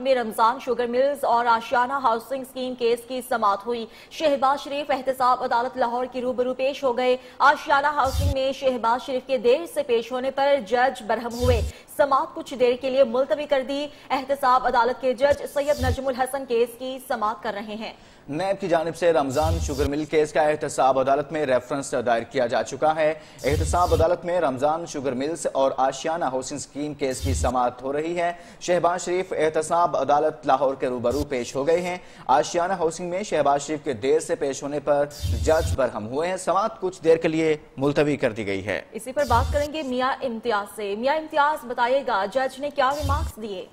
में Ramzan sugar mills और आशियाना housing scheme case की समाअत हुई। शहबाज शरीफ एहतसाब अदालत लाहौर की रूबरू पेश हो गए। आशियाना हाउसिंग में शहबाज शरीफ के देर से पेश होने पर जज बरहम हुए। समाअत कुछ देर के लिए मुलतवी कर दी। एहतसाब अदालत के जज सैयद नजमुल हसन केस की समाअत कर रहे हैं। नैब की जानिब से रमजान शुगर मिल केस का एहतसाब अदालत में रेफरेंस दायर किया जा चुका है। एहतसाब अदालत में रमजान शुगर मिल्स और आशियाना हाउसिंग स्कीम केस की समाअत हो रही है। शहबाज शरीफ एहतसाब अदालत लाहौर के रूबरू पेश हो गए हैं। आशियाना हाउसिंग में शहबाज शरीफ के देर से पेश होने पर जज बरहम हुए हैं। समाअत कुछ देर के लिए मुलतवी कर दी गई है। इसी पर बात करेंगे मियां इम्तियाज से। मियां इम्तियाज, बताइएगा जज ने क्या रिमार्क्स दिए?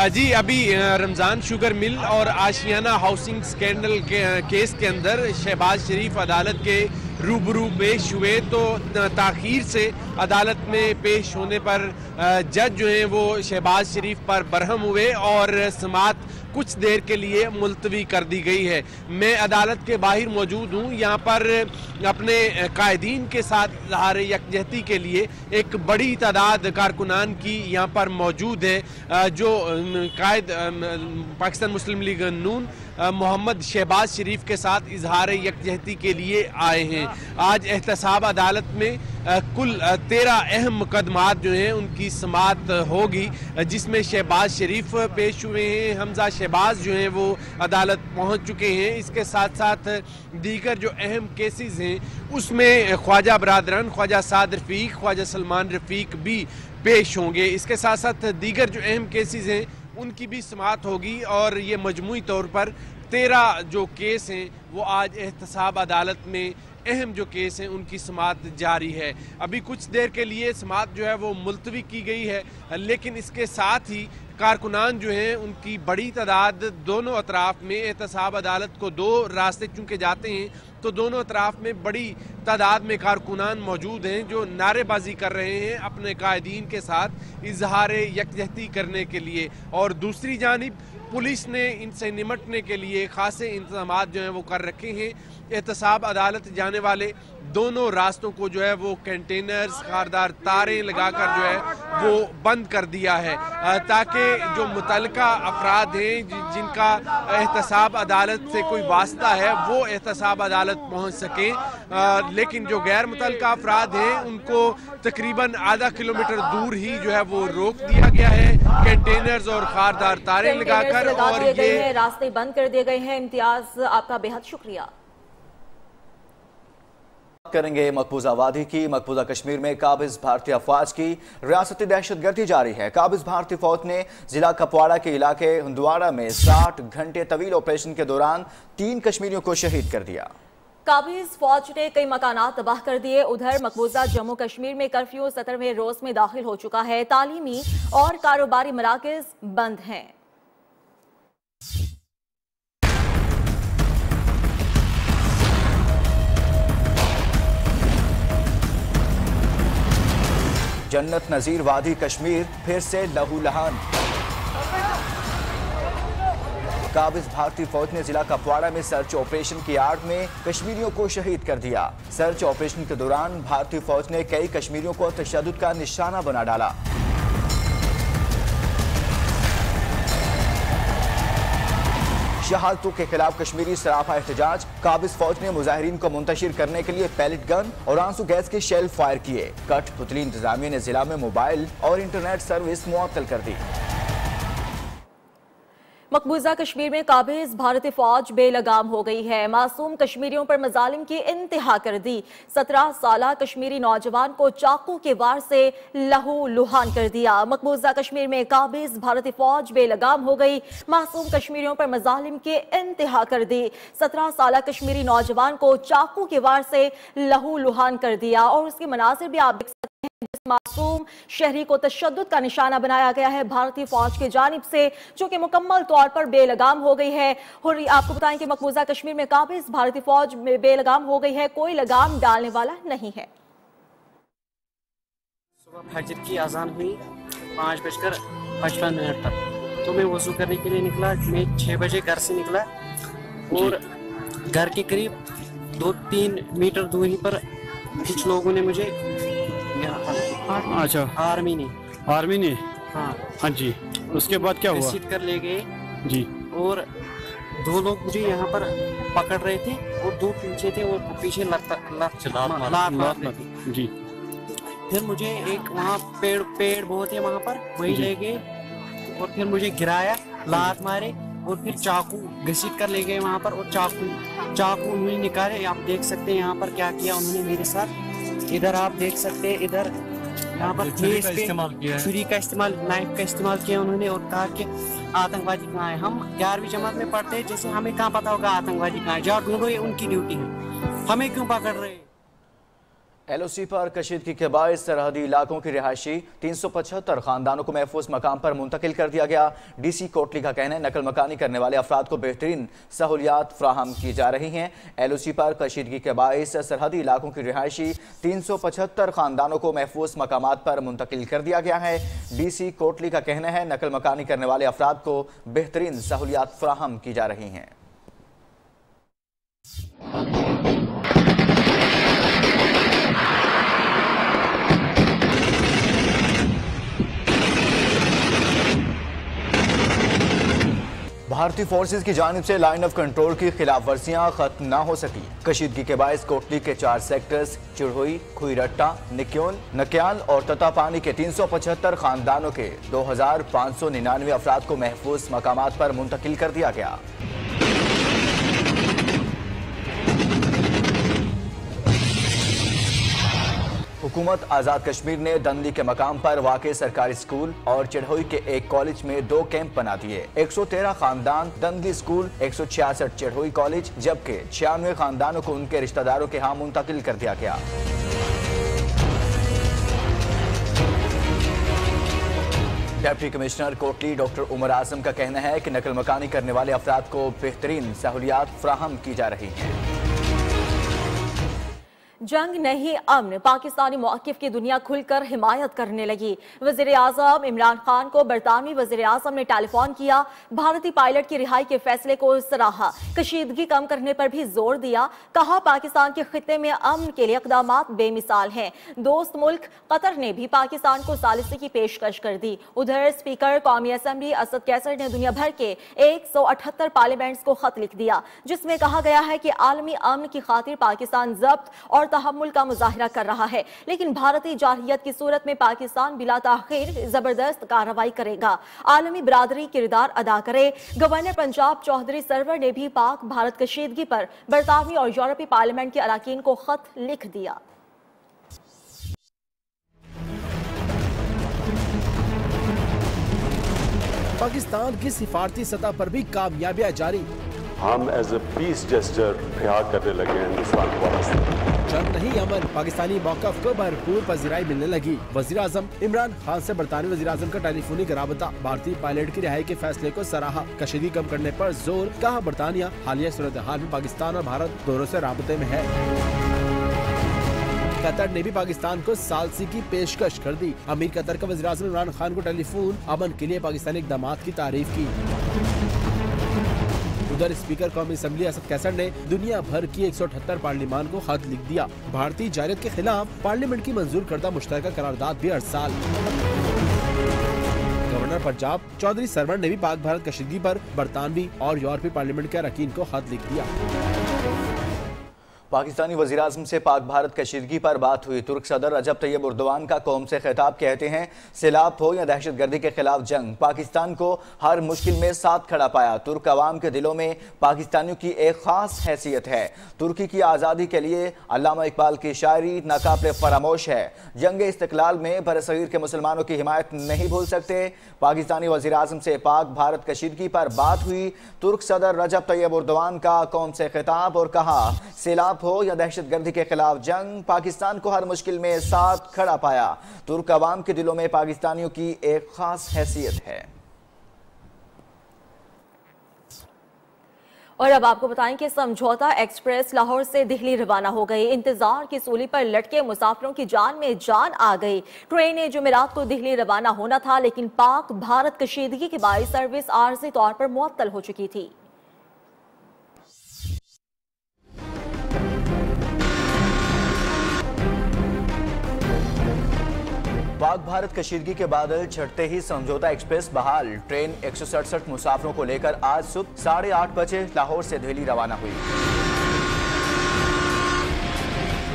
जी, अभी रमजान शुगर मिल और आशियाना हाउसिंग स्कैंडल के केस के अंदर शहबाज शरीफ अदालत के रूबरू पेश हुए, तो ताखीर से अदालत में पेश होने पर जज जो हैं वो शहबाज शरीफ पर बरहम हुए और समाअत कुछ देर के लिए मुलतवी कर दी गई है। मैं अदालत के बाहर मौजूद हूँ। यहाँ पर अपने कायदीन के साथ इज़हार यकजहती के लिए एक बड़ी तादाद कारकुनान की यहाँ पर मौजूद है, जो कायद पाकिस्तान मुस्लिम लीग नून मोहम्मद शहबाज शरीफ के साथ इज़हार यकजहती के लिए आए हैं। आज एहतसाब अदालत में कुल 13 अहम मुकदमात जो हैं उनकी समाअत होगी, जिसमें शहबाज शरीफ पेश हुए हैं। हमजा शहबाज जो हैं वो अदालत पहुंच चुके हैं। इसके साथ साथ दीगर जो अहम केसेस हैं उसमें ख्वाजा बरादरान, ख्वाजा साद रफ़ीक, ख्वाजा सलमान रफ़ीक भी पेश होंगे। इसके साथ साथ दीगर जो अहम केसेस हैं उनकी भी समाअत होगी और ये मजमूई तौर पर 13 जो केस हैं वो आज एहतसाब अदालत में अहम जो केस हैं उनकी समाअत जारी है। अभी कुछ देर के लिए समाअत जो है वो मुलतवी की गई है, लेकिन इसके साथ ही कारकुनान जो हैं उनकी बड़ी तादाद दोनों अतराफ में, एहतसाब अदालत को दो रास्ते चुनके जाते हैं तो दोनों अतराफ में बड़ी तादाद में कारकुनान मौजूद हैं जो नारेबाजी कर रहे हैं अपने कायदीन के साथ इजहार यकजहती करने के लिए। और दूसरी जानिब पुलिस ने इनसे निमटने के लिए खासे इंतजाम जो हैं वो कर रखे हैं। एहतसाब अदालत जाने वाले दोनों रास्तों को जो है वो कंटेनर्स, खारदार तारें लगाकर जो है वो बंद कर दिया है, ताकि जो मुतल्लिका अफराद हैं जिनका एहतसाब अदालत से कोई वास्ता है वो एहतसाब अदालत पहुंच सकें। लेकिन जो गैर मुतल्लिका अफराद हैं उनको तकरीबन आधा किलोमीटर दूर ही जो है वो रोक दिया गया है कंटेनर्स और खारदार तारें लगाकर, और ये रास्ते बंद कर दिए गए हैं। इम्तियाज, आपका बेहद शुक्रिया। करेंगे मकबूजा वादी की। मकबूजा कश्मीर में काबिज भारतीय अफवाज की रियासती दहशतगर्दी जारी है। काबिज भारतीय फौज ने जिला कपवाड़ा के इलाके हंदवाड़ा में 60 घंटे तवील ऑपरेशन के दौरान 3 कश्मीरियों को शहीद कर दिया। काबिज फौज ने कई मकानात तबाह कर दिए। उधर मकबूजा जम्मू कश्मीर में कर्फ्यू 17वें रोज में दाखिल हो चुका है। तालीमी और कारोबारी मराकज बंद हैं। जन्नत नजीर वादी कश्मीर फिर से लहूलुहान। काबिज भारतीय फौज ने जिला कपवाड़ा में सर्च ऑपरेशन की आड़ में कश्मीरियों को शहीद कर दिया। सर्च ऑपरेशन के दौरान भारतीय फौज ने कई कश्मीरियों को तशद्दुद का निशाना बना डाला। शहादतों के खिलाफ कश्मीरी सराफा एहतजाज। काबिज फौज ने मुजाहिरीन को मुंतशिर करने के लिए पैलेट गन और आंसू गैस के शेल फायर किए। कठपुतली इंतजामिया ने जिला में मोबाइल और इंटरनेट सर्विस मुअत्तल कर दी। मकबूजा कश्मीर में काबिज भारतीय फौज बेलगाम हो गई है। मासूम कश्मीरियों पर मजालिम की इंतहा कर दी। 17 साला कश्मीरी नौजवान को चाकू के वार से लहू लुहान कर दिया। मकबूजा कश्मीर में काबिज भारतीय फौज बेलगाम हो गई। मासूम कश्मीरियों पर मजालिम की इंतहा कर दी। 17 साला कश्मीरी नौजवान को चाकू के वार से लहू लुहान कर दिया और उसके मनाजिर भी आप देख सकते हैं। जिस मासूम शहरी को तशद्दुद का निशाना बनाया गया है भारतीय फौज की जानिब से, जो कि मुकम्मल तौर पर बेलगाम हो गई है। और आपको बताएं कि मकबूजा कश्मीर में काबिज भारतीय फौज में बेलगाम हो गई है, कोई लगाम डालने वाला नहीं है। सुबह फजर की अजान हुई 5:55 तक, तो मैं वजू करने के लिए निकला। मैं 6 बजे घर से निकला और घर के करीब 2-3 मीटर दूरी पर कुछ लोगों ने मुझे अच्छा आर्मी ने हाँ हाँ जी, उसके बाद क्या हुआ? घसीट कर ले गए जी। और 2 लोग मुझे यहाँ पर पकड़ रहे थे और 2 पीछे थे, वो पीछे लात मार रहे थे। जी। फिर मुझे एक वहाँ पेड़ बहुत है वहाँ पर, वहीं ले गए और फिर मुझे गिराया, लात मारे और फिर चाकू घसीट कर ले गए वहाँ पर, और चाकू उन्होंने निकाले। आप देख सकते हैं यहाँ पर क्या किया उन्होंने मेरे साथ। इधर आप देख सकते हैं, इधर यहाँ पर फेस पे छुरी का इस्तेमाल, नाइफ का इस्तेमाल किया उन्होंने और कहा कि आतंकवादी कहाँ है। हम 11वीं जमात में पढ़ते हैं, जैसे हमें कहाँ पता होगा आतंकवादी कहाँ है। जाओ ढूंढो, ये उनकी ड्यूटी है, हमें क्यों पकड़ रहे हैं। LOC पर कशीदगी के बायस सरहदी इलाकों की रिहायशी 375 खानदानों को महफूज मकाम पर मुंतकिल कर दिया गया। DC कोटली का कहना है नकल मकानी करने वाले अफराद को बेहतरीन सहूलियात फ्राहम की जा रही हैं। LOC पर कशीदगी के बायस सरहदी इलाकों की रिहायशी 375 खानदानों को महफूज मकामात पर मुंतकिल कर दिया गया है। DC कोटली का कहना है नकल मकानी करने वाले अफराद को बेहतरीन सहूलियात फ्राहम की जा रही हैं। भारतीय फोर्सेज की जानिब से लाइन ऑफ कंट्रोल की खिलाफ वर्जियां खत्म न हो सकी। कशीदगी के बायस कोटली के 4 सेक्टर्स चिड़हुई, खुईरट्टा, नक्याल और ततापानी के 375 खानदानों के 2599 अफराद को महफूज मकामात पर मुंतकिल कर दिया गया। हुकूमत आज़ाद कश्मीर ने दंदी के मकाम पर वाक़े सरकारी स्कूल और चिड़हुई के एक कॉलेज में 2 कैंप बना दिए। 113 खानदान दंदी स्कूल, 166 चिड़हुई कॉलेज, जबकि 96 खानदानों को उनके रिश्तेदारों के यहाँ मुंतकिल कर दिया गया। Deputy commissioner Kotli doctor Umar Azam का कहना है कि नकल मकानी करने वाले अफराद को बेहतरीन सहूलियात फ्राहम की जा रही हैं। जंग नहीं अमन, पाकिस्तानी मौक़िफ़ की दुनिया खुलकर हिमायत करने लगी। वज़ीर आज़म इमरान खान को बरतानवी वज़ीर आज़म ने टेलीफोन किया, भारतीय पायलट की रिहाई के फैसले को सराहा, कशीदगी कम करने पर भी जोर दिया। कहा पाकिस्तान के खित्ते में अमन के लिए इक़दामात बेमिसाल हैं। दोस्त मुल्क कतर ने भी पाकिस्तान को सालिसी की पेशकश कर दी। उधर स्पीकर कौमी असम्बली असद कैसर ने दुनिया भर के 178 पार्लियामेंट्स को खत लिख दिया, जिसमें कहा गया है कि आलमी अमन की खातिर पाकिस्तान जब्त और तहम्मुल का मुजाहिरा कर रहा है, लेकिन भारतीय जारहियत की सूरत में पाकिस्तान बिला ताखीर जबरदस्त कार्रवाई करेगा। आलमी बिरादरी किरदार अदा करे। गवर्नर पंजाब चौधरी सरवर ने भी पाक भारत कशीदगी पर बरतानवी और यूरोपीय पार्लियामेंट के अरकान को खत लिख दिया। पाकिस्तान की सिफारती सतह पर भी कामयाबियां जारी। हम एज ए पीस जेस्चर रिहा करने लगे हैं हिंदुस्तान को वास्ते। जंग नहीं अमन, पाकिस्तानी मौक़िफ़ को भरपूर पज़ीराई मिलने लगी। वज़ीर आज़म इमरान खान से बरतानवी वज़ीर आज़म का टेलीफोनिक राबता, भारतीय पायलट की रिहाई के फैसले को सराहा, कशीदगी कम करने पर जोर। कहा बरतानिया हालिया सूरत हाल में पाकिस्तान और भारत दोनों से राबते में है। कतर ने भी पाकिस्तान को सालसी की पेशकश कर दी। अमीर कतर का वज़ीर आज़म इमरान खान को टेलीफोन, अमन के लिए पाकिस्तानी इक़दामात की तारीफ की। उधर स्पीकर कौमी असम्बली असद कैसर ने दुनिया भर की 178 पार्लियामान को खत लिख दिया। भारतीय जारहियत के खिलाफ पार्लियामेंट की मंजूर करदा मुश्तरका करारदाद भी अरसाल। गवर्नर पंजाब चौधरी सरवर ने भी पाक भारत कशीदगी पर बरतानवी और यूरोपीय पार्लियामेंट के अरकान को खत लिख दिया। पाकिस्तानी वज़ीर आज़म से पाक भारत कशीदगी पर बात हुई। तुर्क सदर रजब तैयब एर्दोगान का कौम से खिताब, कहते हैं सैलाब हो या दहशतगर्दी के खिलाफ जंग, पाकिस्तान को हर मुश्किल में साथ खड़ा पाया। तुर्क अवाम के दिलों में पाकिस्तानियों की एक खास हैसियत है। तुर्की की आज़ादी के लिए अल्लामा इकबाल की शायरी नाकाबिले फरामोश है। जंग इस्तिक़लाल में बरसगीर के मुसलमानों की हिमायत नहीं भूल सकते। पाकिस्तानी वज़ीर आज़म से पाक भारत कशीदगी पर बात हुई। तुर्क सदर रजब तैयब एर्दोगान का कौम से खिताब और कहा सैलाब हो या दहशतगर्दी के खिलाफ जंग, पाकिस्तान को हर मुश्किल में साथ खड़ा पाया। तुर्क अवाम के दिलों में पाकिस्तानियों की एक खास हैसियत है। और अब आपको बताएं कि समझौता एक्सप्रेस लाहौर से दिल्ली रवाना हो गई। इंतजार की सूली पर लटके मुसाफिरों की जान में जान आ गई। ट्रेन जुमेरात को दिल्ली रवाना होना था, लेकिन पाक भारत कशीदगी के बाइस सर्विस आर्जी तौर पर मुअत्तल हो चुकी थी। पाक भारत कशीदगी के बादल छटते ही समझौता एक्सप्रेस बहाल। ट्रेन 167 मुसाफिरों को लेकर आज सुबह 8:30 बजे लाहौर से दिल्ली रवाना हुई।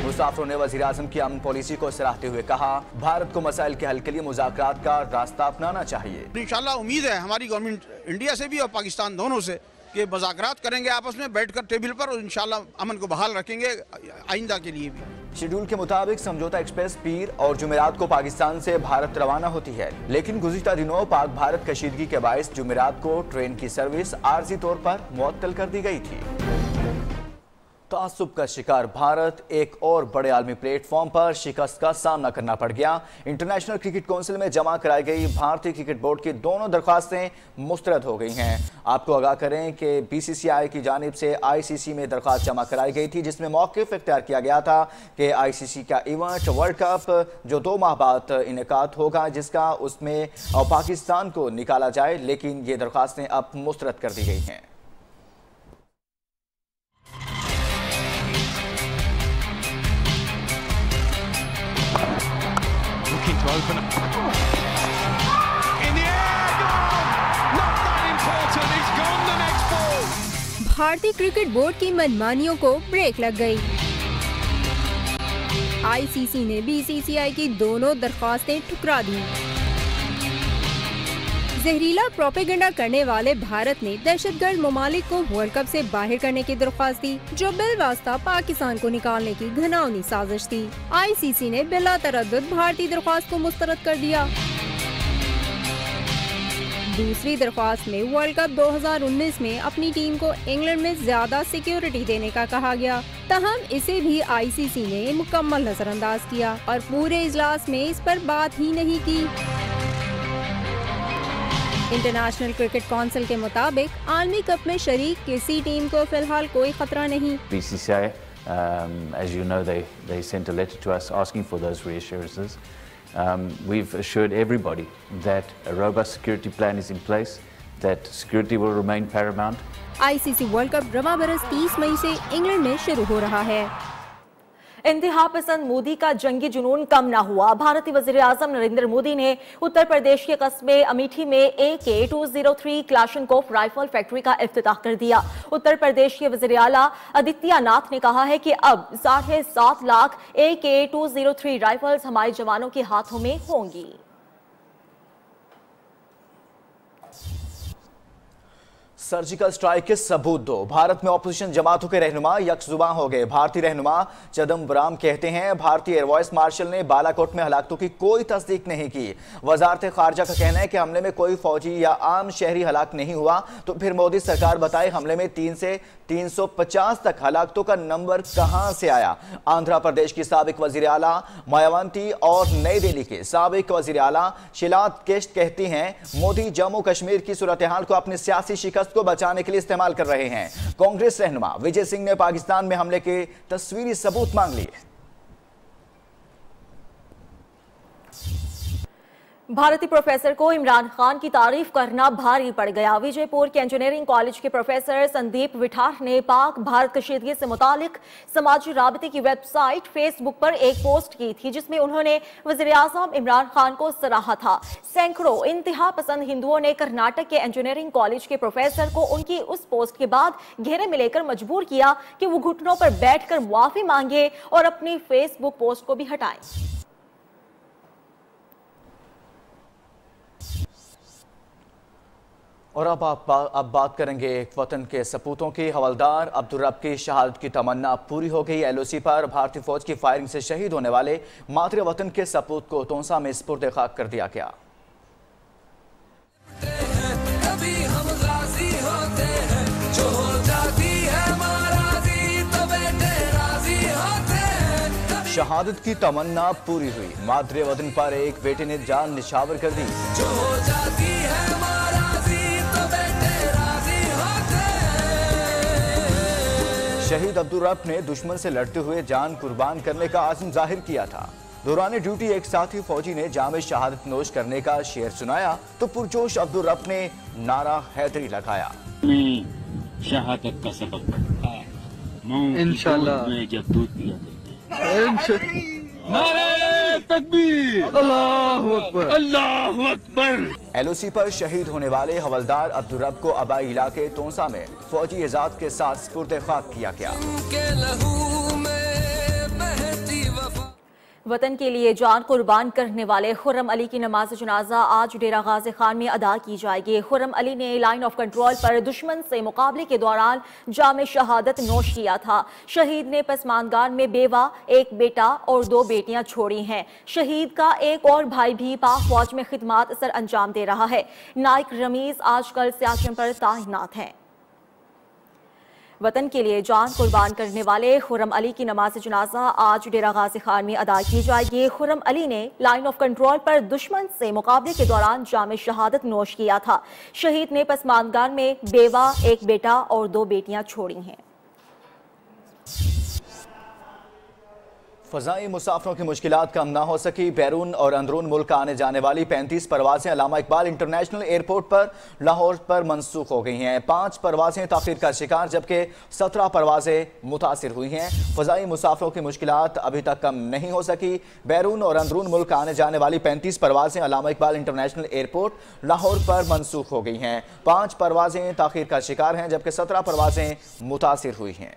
मुसाफिरों ने वजीर आजम की अमन पॉलिसी को सराहते हुए कहा, भारत को मसाइल के हल के लिए मुज़ाकरात का रास्ता अपनाना चाहिए। इंशाल्लाह उम्मीद है हमारी गवर्नमेंट इंडिया से भी और पाकिस्तान दोनों से कि मुज़ाकरात करेंगे आपस में बैठकर टेबल पर और इंशाल्लाह अमन को बहाल रखेंगे आइंदा के लिए भी। शेड्यूल के मुताबिक समझौता एक्सप्रेस पीर और जुमेरात को पाकिस्तान से भारत रवाना होती है, लेकिन गुज़िश्ता दिनों पाक भारत कशीदगी के बायस जुमेरात को ट्रेन की सर्विस आर्जी तौर पर मुअत्तल कर दी गई थी। तासुब का शिकार भारत एक और बड़े आलमी प्लेटफॉर्म पर शिकस्त का सामना करना पड़ गया। इंटरनेशनल क्रिकेट काउंसिल में जमा कराई गई भारतीय क्रिकेट बोर्ड की दोनों दरख्वास्तें मुस्तरद हो गई हैं। आपको आगाह करें कि बीसीसीआई की जानिब से आईसीसी में दरख्वास्त जमा कराई गई थी, जिसमें मौक़िफ़ इख्तियार किया गया था कि आईसीसी का इवेंट वर्ल्ड कप जो 2 माह बाद इनेकाद होगा, जिसका उसमें पाकिस्तान को निकाला जाए, लेकिन ये दरख्वास्तें अब मुस्तरद कर दी गई हैं। To open in the air, gone! Not that important, it's gone the next ball! भारतीय क्रिकेट बोर्ड की मनमानियों को ब्रेक लग गई। आईसीसी ने बीसीसीआई की दोनों दरख्वास्तें ठुकरा दी। जहरीला प्रोपेगेंडा करने वाले भारत ने दहशतगर्द ममालिक को वर्ल्ड कप से बाहर करने की दरख्वास्त दी, जो बिलवास्ता पाकिस्तान को निकालने की घिनौनी साजिश थी। आईसीसी ने बिला तरद्दुद भारतीय दरख्वास्त को मुस्तरद कर दिया। दूसरी दरख्वास्त में वर्ल्ड कप 2019 में अपनी टीम को इंग्लैंड में ज्यादा सिक्योरिटी देने का कहा गया, तहम इसे भी आईसीसी ने मुकम्मल नजरअंदाज किया और पूरे इजलास में इस पर बात ही नहीं की। इंटरनेशनल क्रिकेट काउंसिल के मुताबिक आलमी कप में शरीक किसी टीम को फिलहाल कोई खतरा नहीं। BCCI, as you know, they sent a letter to us asking for those reassurances. We've assured everybody that a robust security plan is in place, that security will remain paramount. ICC world cup रवा बरस 30 मई से England में शुरू हो रहा है। इंतहा पसंद मोदी का जंगी जुनून कम ना हुआ। भारतीय वजीर आजम नरेंद्र मोदी ने उत्तर प्रदेश के कस्बे अमेठी में AK-203 क्लाशनकोफ राइफल फैक्ट्री का इफ्तिताह कर दिया। उत्तर प्रदेश के वजीर आला आदित्यनाथ ने कहा है कि अब 7.5 लाख AK-203 राइफल्स हमारे जवानों के हाथों में होंगी। सर्जिकल स्ट्राइक के सबूत दो। भारत में ऑपोजिशन जमातों के रहनुमा यकजुबां हो गए। भारतीय रहनुमा चिदम्बरम कहते हैं, भारतीय एयर वाइस मार्शल ने बालाकोट में हलाकतों की कोई तस्दीक नहीं की। वजारत खारजा का कहना है कि हमले में कोई फौजी या आम शहरी हलाक नहीं हुआ, तो फिर मोदी सरकार बताए हमले में 3 से 350 तक हलाकतों का नंबर कहां से आया। आंध्र प्रदेश की साबिक वजीर आला मायावती और नई दिल्ली के साबिक वजीर आला शीला दीक्षित कहती हैं, मोदी जम्मू कश्मीर की सूरत हाल को अपनी सियासी शिकस्त को बचाने के लिए इस्तेमाल कर रहे हैं। कांग्रेस रहनुमा विजय सिंह ने पाकिस्तान में हमले के तस्वीरी सबूत मांग लिए। भारतीय प्रोफेसर को इमरान खान की तारीफ करना भारी पड़ गया। विजयपुर के इंजीनियरिंग कॉलेज के प्रोफेसर संदीप विठार ने पाक भारत कशीदगी से मुतालिक समाजी राबते की वेबसाइट फेसबुक पर एक पोस्ट की थी, जिसमें उन्होंने वज़ीर आज़म इमरान खान को सराहा था। सैकड़ों इंतहा पसंद हिंदुओं ने कर्नाटक के इंजीनियरिंग कॉलेज के प्रोफेसर को उनकी उस पोस्ट के बाद घेरे में लेकर मजबूर किया कि वो घुटनों पर बैठकर मुआफी मांगे और अपनी फेसबुक पोस्ट को भी हटाएं। और अब बात करेंगे एक वतन के सपूतों की। हवलदार अब्दुल रब की शहादत की तमन्ना पूरी हो गई। LOC पर भारतीय फौज की फायरिंग से शहीद होने वाले मातृ वतन के सपूत को तोंसा में सुपुर्द खाक कर दिया गया। शहादत की तमन्ना पूरी हुई। मातृ वतन पर एक बेटे ने जान निछावर कर दी। शहीद अब्दुल रब ने दुश्मन से लड़ते हुए जान कुर्बान करने का आज़म जाहिर किया था। दौरान ड्यूटी एक साथी फौजी ने जामे शहादत नोश करने का शेर सुनाया तो पुरजोश अब्दुल रब ने नारा हैदरी लगाया। शहादत का सबक इंशाअल्लाह में जब दूध पिया। नारे तकबीर, अल्लाहु अकबर, अल्लाहु अकबर। LOC पर शहीद होने वाले हवलदार अब्दुर्रब को आबाई इलाके तोंसा में फौजी एजाज के साथ सुपुर्द खाक किया गया। वतन के लिए जान कुर्बान करने वाले खुर्रम अली की नमाज जनाजा आज डेरा गाजी खान में अदा की जाएगी। खुर्रम अली ने लाइन ऑफ कंट्रोल पर दुश्मन से मुकाबले के दौरान जामे शहादत नोश किया था। शहीद ने पसमानगार में बेवा, एक बेटा और 2 बेटियां छोड़ी हैं। शहीद का एक और भाई भी पाक फौज में खिदमात सर अंजाम दे रहा है। नाइक रमीज आजकल सियाचिन पर तैनात हैं। वतन के लिए जान कुर्बान करने वाले खुर्रम अली की नमाज जनाजा आज डेरा गाजी खान में अदा की जाएगी। खुर्रम अली ने लाइन ऑफ कंट्रोल पर दुश्मन से मुकाबले के दौरान जामे शहादत नोश किया था। शहीद ने पसमानगार में बेवा, एक बेटा और 2 बेटियां छोड़ी हैं। फ़ज़ाई मुसाफिरों की मुश्किलात कम ना हो सकी। बैरून और अंदरून मुल्क आने जाने वाली 35 परवाजें अल्लामा इकबाल इंटरनेशनल एयरपोर्ट पर लाहौर पर मनसूख हो गई हैं। 5 परवाजें ताख़ीर का शिकार जबकि 17 परवाजें मुतासिर हुई हैं। फ़ज़ाई मुसाफिरों की मुश्किलात अभी तक कम नहीं हो सकी। बैरून और अंदरून मुल्क आने जाने वाली 35 परवाजें अल्लामा इकबाल इंटरनेशनल एयरपोर्ट लाहौर पर मनसूख हो गई हैं। 5 परवाजें ताख़ीर का शिकार हैं जबकि 17 परवाजें मुतासिर हुई हैं।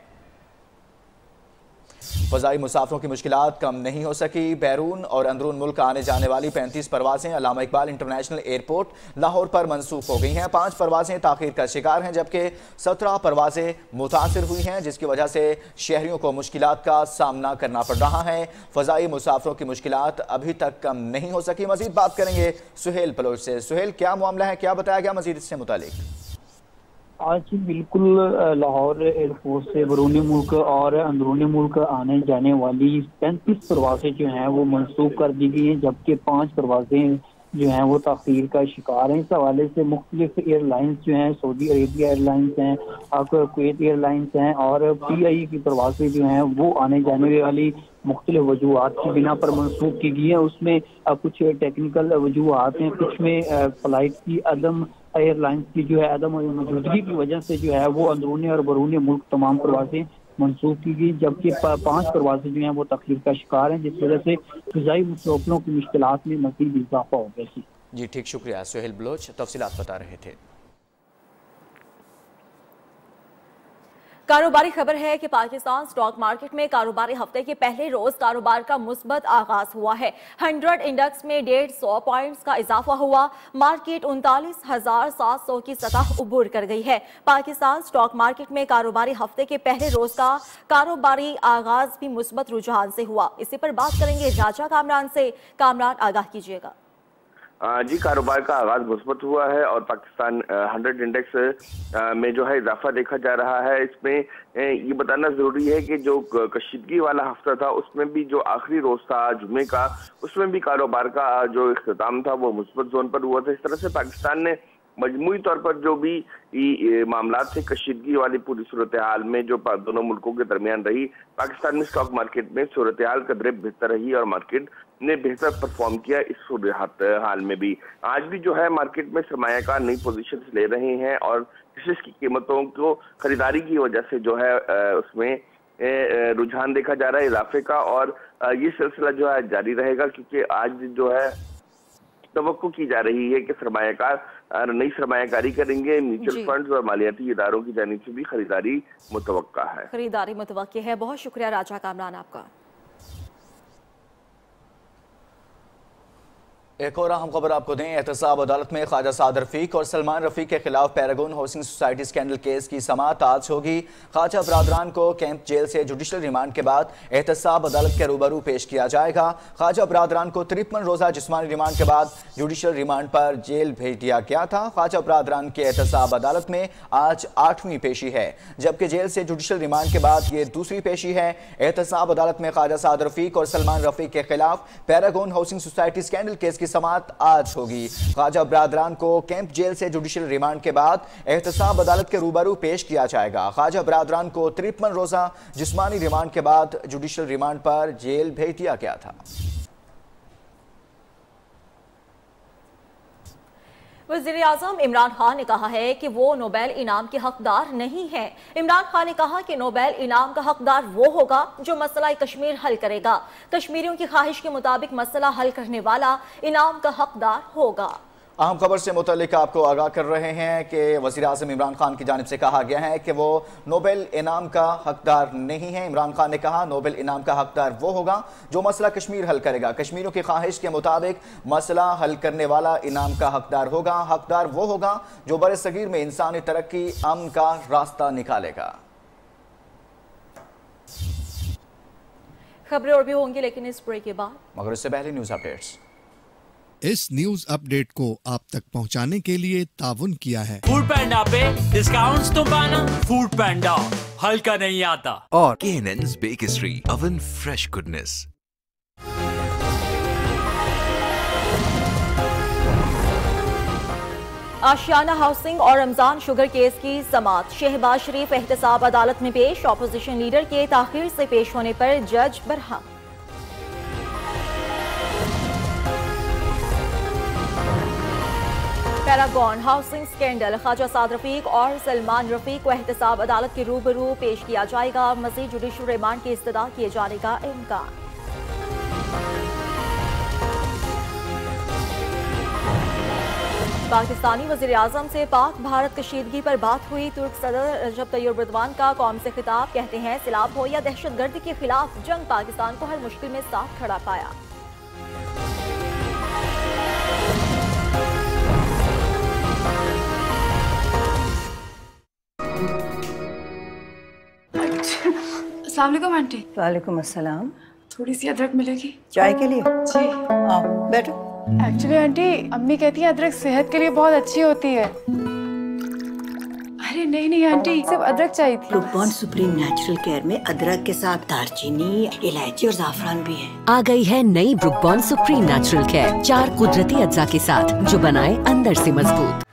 फ़ज़ाई मुसाफिरों की मुश्किलात कम नहीं हो सकी। बैरून और अंदरून मुल्क आने जाने वाली 35 परवाजें अल्लामा इकबाल इंटरनेशनल एयरपोर्ट लाहौर पर मनसूख हो गई हैं। 5 परवाजें ताख़ीर का शिकार हैं जबकि 17 परवाजें मुतासिर हुई हैं, जिसकी वजह से शहरियों को मुश्किलात का सामना करना पड़ रहा है। फ़ज़ाई मुसाफिरों की मुश्किलात अभी तक कम नहीं हो सकी। मज़ीद बात करेंगे सुहेल बलोच से। सुहेल, क्या मामला है, क्या बताया गया मज़ीद इससे मुतालिक? आज बिल्कुल लाहौर एयरपोर्ट से बैरूनी मुल्क और अंदरूनी मुल्क आने जाने वाली 35 परवाजें जो हैं वो मनसूख कर दी गई हैं, जबकि 5 परवाजें जो हैं वो ताख़ीर का शिकार हैं। इस हवाले से मुख्तलिफ एयरलाइंस जो हैं, सऊदी अरेबिया एयरलाइंस हैं, कुवैत एयरलाइंस हैं और PI की परवाजें जो हैं वो आने जाने वाली मुख्तलिफ वजूहात की बिना पर मनसूख की गई हैं। उसमें कुछ टेक्निकल वजूहात हैं, कुछ में फ्लाइट की अदम एयरलाइंस की जो है अदम मौजूदगी की वजह से जो है वो अंदरूनी और बैरूनी मुल्क तमाम परवाजें मनसूख की गई, जबकि 5 परवाजें जो हैं वो तखलीफ का शिकार हैं, जिस वजह से फ़ज़ाई मुसाफिरों की मुश्किलात में मज़ीद इजाफा हो गया। जी ठीक, शुक्रिया सुहेल बलोच, तफसीलात बता रहे थे। कारोबारी खबर है कि पाकिस्तान स्टॉक मार्केट में कारोबारी हफ्ते के पहले रोज कारोबार का मुस्बत आगाज हुआ है। 100 इंडेक्स में 150 पॉइंट्स का इजाफा हुआ। मार्केट 39,700 की सतह उबूर कर गई है। पाकिस्तान स्टॉक मार्केट में कारोबारी हफ्ते के पहले रोज का कारोबारी आगाज भी मुस्बत रुझान से हुआ। इसी पर बात करेंगे राजा कामरान से। कामरान, आगाह कीजिएगा। जी, कारोबार का आगाज मुस्बत हुआ है और पाकिस्तान 100 इंडेक्स में जो है इजाफा देखा जा रहा है। इसमें ये बताना जरूरी है कि जो कशीदगी वाला हफ्ता था उसमें भी जो आखिरी रोज था जुमे का, उसमें भी कारोबार का जो इख्तिताम था वो मुस्बत जोन पर हुआ था। इस तरह से पाकिस्तान ने मजमूई तौर पर जो भी मामला थे कशीदगी वाली पूरी सूरत हाल में जो दोनों मुल्कों के दरमियान रही, पाकिस्तान में स्टॉक मार्केट में सूरत हाल कदरे बेहतर रही और मार्केट ने बेहतर परफॉर्म किया। इस सूरत हाल में भी आज भी जो है मार्केट में सरमायाकार नई पोजीशन ले रहे हैं और की कीमतों को खरीदारी की वजह से जो है उसमें रुझान देखा जा रहा है इजाफे का, और ये सिलसिला जो है जारी रहेगा, क्योंकि आज जो है तवक्को की जा रही है कि सरमायाकार नई सरमायाकारी करेंगे। म्यूचुअल फंड्स और मालियाती इदारों की जानिब से भी खरीदारी मुतवक्का है। खरीदारी मुतवक्की है। बहुत शुक्रिया राजा कामरान आपका। एक और अहम खबर आपको दें। एहतसाब अदालत में ख्वाजा साद रफीक और सलमान रफीक के खिलाफ Paragon housing society scandal case की समाअत आज होगी। ख्वाजा बरादरान को कैंप जेल से जुडिशल रिमांड के बाद एहतसाब अदालत के रूबरू पेश किया जाएगा। ख्वाजा बरादरान को 53 रोजा जिस्मानी रिमांड के बाद जुडिशल रिमांड पर जेल भेज दिया गया था। ख्वाजा बरादरान के एहतसाब अदालत में आज 8वीं पेशी है, जबकि जेल से जुडिशल रिमांड के बाद ये दूसरी पेशी है। एहतसाब अदालत में ख्वाजा साद रफीक और सलमान रफीक के खिलाफ Paragon housing society scandal case की समाअत आज होगी। ख्वाजा बरादरान को कैंप जेल से जुडिशल रिमांड के बाद एहतसाब अदालत के रूबरू पेश किया जाएगा। ख्वाजा बरादरान को 53 रोजा जिस्मानी रिमांड के बाद जुडिशल रिमांड पर जेल भेज दिया गया था। वज़ीर-ए-आज़म इमरान खान ने कहा है कि वो नोबेल इनाम के हकदार नहीं है। इमरान खान ने कहा कि नोबेल इनाम का हकदार वो होगा जो मसला कश्मीर हल करेगा। कश्मीरियों की ख्वाहिश के मुताबिक मसला हल करने वाला इनाम का हकदार होगा। अहम खबर से मुतल्लिक आपको आगाह कर रहे हैं कि वज़ीर-ए-आज़म इमरान खान की जानिब से कहा गया है कि वो नोबेल इनाम का हकदार नहीं है। इमरान खान ने कहा नोबेल इनाम का हकदार वो होगा जो मसला कश्मीर हल करेगा। कश्मीरियों की ख्वाहिश के मुताबिक मसला हल करने वाला इनाम का हकदार होगा। हकदार वो होगा जो बरसगीर में इंसानी तरक्की अमन का रास्ता निकालेगा। खबरें और भी होंगी लेकिन इस ब्रेक के बाद, मगर इससे पहले न्यूज अपडेट्स। इस न्यूज अपडेट को आप तक पहुंचाने के लिए ताउन किया है फूड पैंडा पे डिस्काउंट्स तो पाना। फूड पैंडा हल्का नहीं आता। और K&N's Bakery Oven Fresh Goodness। आशियाना हाउसिंग और रमजान शुगर केस की समाअत। शहबाज शरीफ एहतसाब अदालत में पेश। ऑपोजिशन लीडर के ताखीर से पेश होने पर जज बरहम। Paragon housing scandal. Khawaja Saad Rafique और सलमान रफीक को एहतसाब अदालत के रूबरू पेश किया जाएगा। मजीद जुडिशल रिमांड की इस्तदा किए जाने का इम्कान। पाकिस्तानी वज़ीर-ए-आज़म से पाक भारत कशीदगी पर बात हुई। तुर्क सदर रजब तैयब एर्दोगान का कौम से खिताब। कहते हैं सिलाब हो या दहशतगर्दी के खिलाफ जंग पाकिस्तान को हर मुश्किल में साथ खड़ा पाया। अस्सलाम वालेकुम आंटी। वालेकुम अस्सलाम। थोड़ी सी अदरक मिलेगी चाय के लिए? जी। आओ बैठो। एक्चुअली आंटी अम्मी कहती है अदरक सेहत के लिए बहुत अच्छी होती है। अरे नहीं नहीं आंटी, सिर्फ अदरक चाहिए थी। Brooke Bond Supreme natural care में अदरक के साथ दालचीनी, इलायची और जाफरान भी है। आ गई है नई Brooke Bond Supreme natural care, 4 कुदरती अज्जा के साथ जो बनाए अंदर से मजबूत।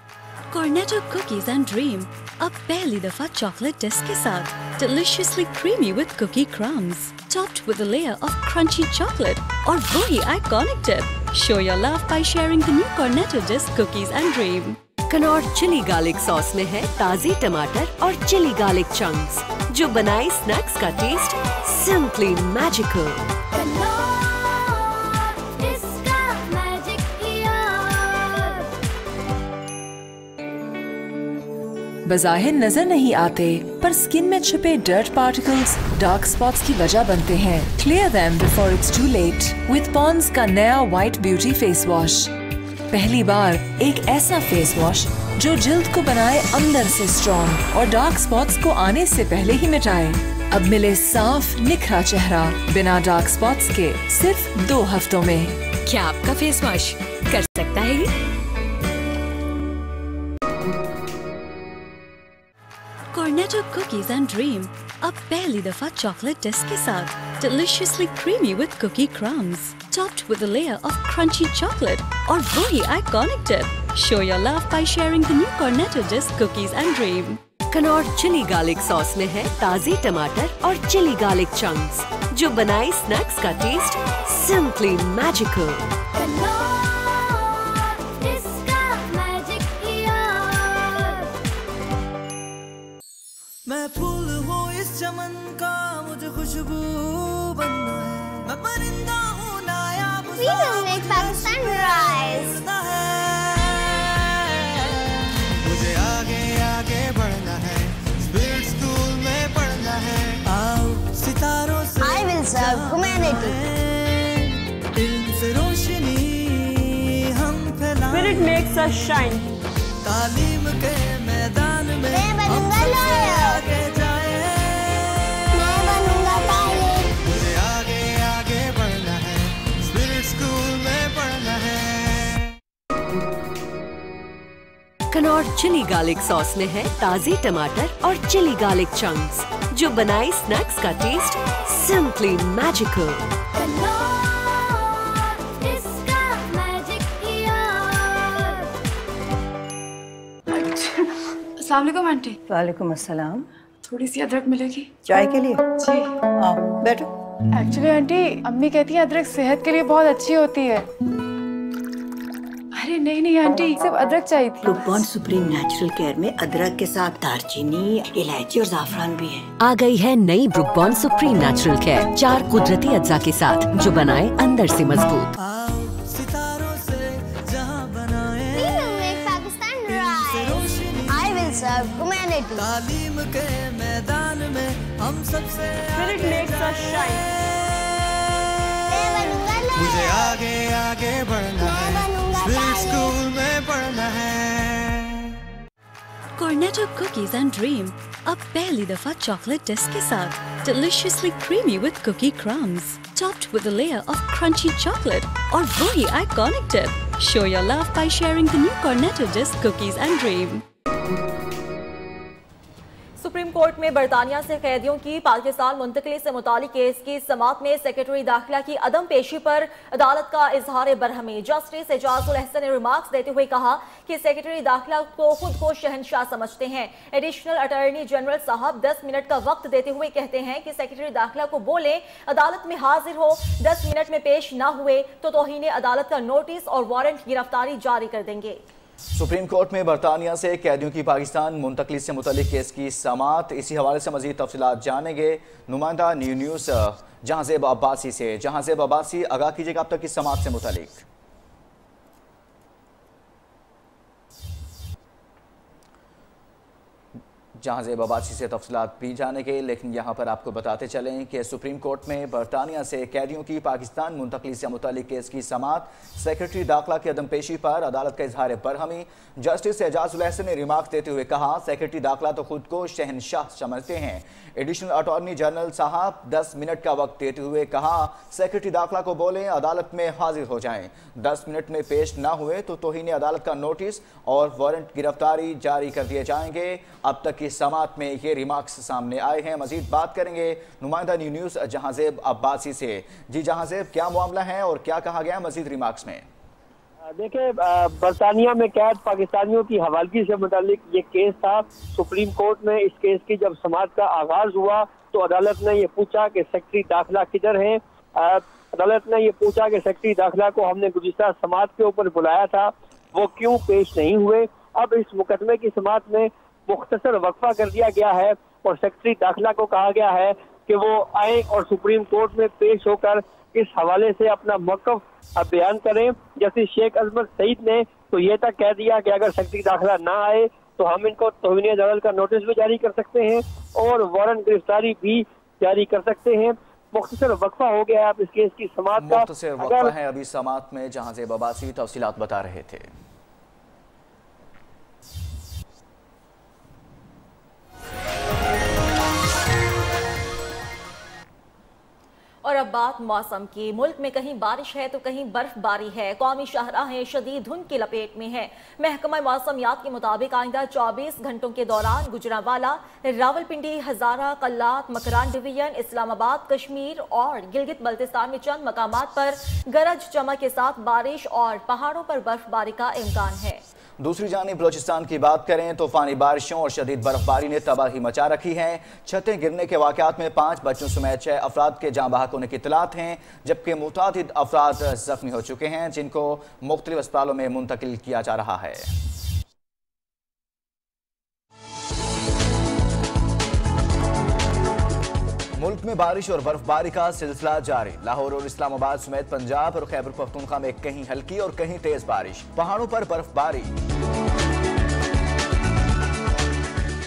कॉर्नेटो कुकीज एंड ड्रीम अब पहली दफा चॉकलेट डिस्क के साथ, deliciously creamy with cookie crumbs, topped with a layer of crunchy chocolate और वही iconic dip. Show your love by sharing the new Cornetto disc cookies and dream. Knorr chilli garlic sauce में है ताज़ी टमाटर और chilli garlic chunks जो बनाए snacks का टेस्ट सिंपली मैजिकल। बज़ाहिर नजर नहीं आते पर स्किन में छिपे डर्ट पार्टिकल्स डार्क स्पॉट्स की वजह बनते हैं। Clear them before it's too late with Pond's का नया व्हाइट ब्यूटी फेस वॉश। पहली बार एक ऐसा फेस वॉश जो जिल्द को बनाए अंदर से स्ट्रॉन्ग और डार्क स्पॉट्स को आने से पहले ही मिटाए। अब मिले साफ निखरा चेहरा बिना डार्क स्पॉट्स के सिर्फ 2 हफ्तों में। क्या आपका फेस वॉश कर सकता है ये? Cornetto cookies and dream अब पहली दफा चॉकलेट डिस्क के साथ, deliciously creamy with cookie crumbs, topped with a layer of crunchy chocolate और वही iconic dip. Show your love by sharing the new Cornetto disc cookies and dream. Knorr chilli garlic sauce में है ताज़ी टमाटर और chilli garlic chunks जो बनाए snacks का टेस्ट सिंपली मैजिकल। मैं फूल हूँ इस चमन का, मुझे खुशबू बनना है। मैं परिंदा हूँ नायाब पाकिस्तान राइज। मुझे आगे आगे बढ़ना है, स्पिरिट स्कूल में पढ़ना है। आओ सितारों से I will serve humanity. इल्म से रोशनी हम फैलाएं। Spirit makes us shine. तालीम के मैदान में मैं बनूंगा लॉयर। मैं बनूंगा पायलट। मुझे आगे आगे बढ़ना है, स्पिरिट स्कूल में पढ़ना है। कनौर चिली गार्लिक सॉस में है ताज़ी टमाटर और चिली गार्लिक चंक्स जो बनाए स्नैक्स का टेस्ट सिंपली मैजिकल। अस्सलाम वालेकुम आंटी। वालेकुम अस्सलाम। थोड़ी सी अदरक मिलेगी चाय के लिए? जी। आओ बैठो। एक्चुअली आंटी अम्मी कहती है अदरक सेहत के लिए बहुत अच्छी होती है। अरे नहीं आंटी, सिर्फ अदरक चाहिए थी। Brooke Bond Supreme natural care में अदरक के साथ दालचीनी, इलायची और जाफरान भी है। आ गई है नई Brooke Bond Supreme natural care, 4 कुदरती अज्जा के साथ जो बनाए अंदर से मजबूत। सितारों से जहां बनाए Pakistan rise. I will serve humanity. तालीम के मैदान में हम सबसे Spirit makes us shine. मुझे आगे आगे बढ़ना है, स्पिरिट स्कूल में पढ़ना है। Cornetto cookies and dream, अब पहली दफा चॉकलेट डिस्क के साथ, deliciously creamy with cookie crumbs, topped with a layer of crunchy chocolate और वही iconic dip. Show your love by sharing the new Cornetto disc cookies and dream. Supreme court में बरतानिया से कैदियों की पाकिस्तान मुंतकली से मुतालिक केस की समाअत में सेक्रेटरी दाखिला की अदम पेशी पर अदालत का इजहार बरहमी। जस्टिस एजाजुल अहसन ने रिमार्क्स देते हुए कहा कि सेक्रेटरी दाखिला को खुद को शहंशाह समझते हैं। एडिशनल अटॉर्नी जनरल साहब 10 मिनट का वक्त देते हुए कहते हैं कि सेक्रेटरी दाखिला को बोले अदालत में हाजिर हो, 10 मिनट में पेश ना हुए तो तौहीन अदालत का नोटिस और वारंट गिरफ्तारी जारी कर देंगे। सुप्रीम कोर्ट में बरतानिया से कैदियों की पाकिस्तान मुंतकली से मुतल्लिक केस की समाअत। इसी हवाले से मजीद तफसीलात जानेंगे नुमाइंदा न्यूज़ जहांजेब अब्बासी से। जहांजेब अब्बासी, आगाह कीजिएगा अब तक की समाअत से मुतल्लिक। जहांजेब अब्बासी से तफसीलात भी जानेंगे, लेकिन यहाँ पर आपको बताते चलें कि सुप्रीम कोर्ट में बरतानिया से कैदियों की पाकिस्तान मुंतकली से मुतल्लिक केस की समाअत। सेक्रेटरी दाखिला की अदम पेशी पर अदालत का इजहार बरहमी। जस्टिस एजाजुल अहसन ने रिमार्क देते हुए कहा सेक्रेटरी दाखिला तो खुद को शहंशाह समझते हैं। एडिशनल अटॉर्नी जनरल साहब 10 मिनट का वक्त देते हुए कहा सेक्रेटरी दाखिला को बोलें अदालत में हाजिर हो जाएं, 10 मिनट में पेश ना हुए तो तौहीन अदालत का नोटिस और वारंट गिरफ्तारी जारी कर दिए जाएंगे। अब तक की समाअत में ये रिमार्क्स सामने आए हैं। मजीद बात करेंगे नुमाइंदा न्यूज़ जहांजेब अब्बासी से। जी जहांजेब, क्या मामला है और क्या कहा गया मजीद रिमार्क्स में? देखिए, बरतानिया में कैद पाकिस्तानियों की हवालगी से मुतालिक ये केस था। सुप्रीम कोर्ट में इस केस की जब समाअत का आगाज हुआ तो अदालत ने ये पूछा कि सेक्रेटरी दाखिला किधर हैं। अदालत ने ये पूछा कि सेक्रेटरी दाखिला को हमने गुज़िश्ता समाअत के ऊपर बुलाया था, वो क्यों पेश नहीं हुए। अब इस मुकदमे की समाअत में मुख्तसर वक्फा कर दिया गया है और सेक्रेटरी दाखिला को कहा गया है कि वो आए और सुप्रीम कोर्ट में पेश होकर इस हवाले से अपना मौक़िफ़ बयान करें। जैसे शेख अजमत सईद ने तो ये तक कह दिया कि अगर सेक्रेटरी दाखिला ना आए तो हम इनको तौहीन अदालत का नोटिस भी जारी कर सकते हैं और वारंट गिरफ्तारी भी जारी कर सकते हैं। मुख्तसर वक्फा हो गया है अब इस केस की समाअत का। मुख्तसर वक्फा है अभी समाअत में, जहांजेब अब्बासी तफसीलात बता रहे थे। और अब बात मौसम की। मुल्क में कहीं बारिश है तो कहीं बर्फबारी है। कौमी शाहराहें शदीद धुंध की लपेट में है। महकमा मौसमियात के मुताबिक आइंदा 24 घंटों के दौरान गुजरांवाला, रावलपिंडी, हजारा, कल्लात, मकरान डिवीजन, इस्लामाबाद, कश्मीर और गिलगित बल्तिस्तान में चंद मकामात पर गरज चमक के साथ बारिश और पहाड़ों पर बर्फबारी का इम्कान है। दूसरी जानिब बलोचिस्तान की बात करें, तूफानी बारिशों और शदीद बर्फबारी ने तबाही मचा रखी है। छतें गिरने के वाकयात में 5 बच्चों समेत 6 अफराद के जाँ बहक होने की इत्तलात हैं, जबकि मुतादिद अफराद जख्मी हो चुके हैं जिनको मुख्तलिफ अस्पतालों में मुंतकिल किया जा रहा है। मुल्क में बारिश और बर्फबारी का सिलसिला जारी। लाहौर और इस्लामाबाद समेत पंजाब और खैबर पख्तूनख्वा में कहीं हल्की और कहीं तेज बारिश, पहाड़ों पर बर्फबारी।